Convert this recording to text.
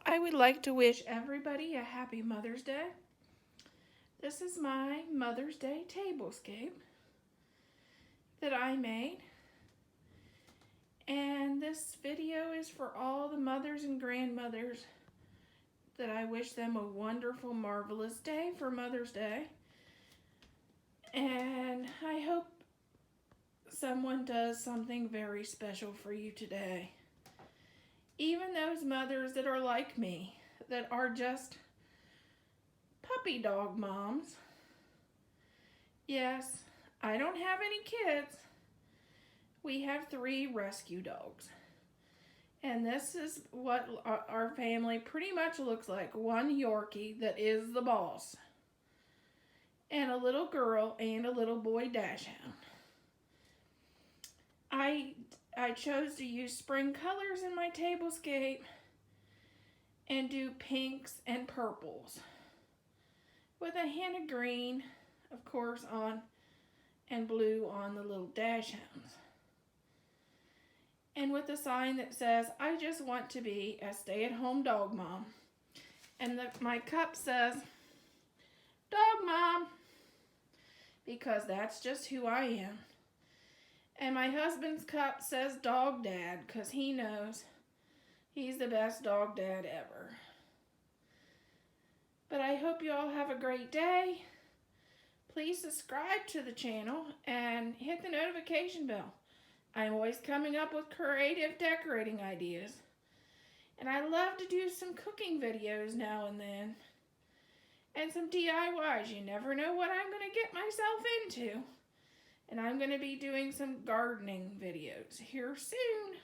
I would like to wish everybody a happy Mother's Day. This is my Mother's Day tablescape that I made. And this video is for all the mothers and grandmothers that I wish them a wonderful, marvelous day for Mother's Day. And I hope someone does something very special for you today. Even those mothers that are like me, that are just puppy dog moms. Yes, I don't have any kids. We have 3 rescue dogs. And this is what our family pretty much looks like. One Yorkie that is the boss. And a little girl and a little boy dachshund. I chose to use spring colors in my tablescape and do pinks and purples with a hint of green, of course, on and blue on the little dachshunds. And with a sign that says, I just want to be a stay-at-home dog mom. And my cup says, Dog Mom, because that's just who I am. And my husband's cup says Dog Dad, because he knows he's the best dog dad ever. But I hope you all have a great day. Please subscribe to the channel and hit the notification bell. I'm always coming up with creative decorating ideas. And I love to do some cooking videos now and then. And some DIYs. You never know what I'm going to get myself into. And I'm going to be doing some gardening videos here soon.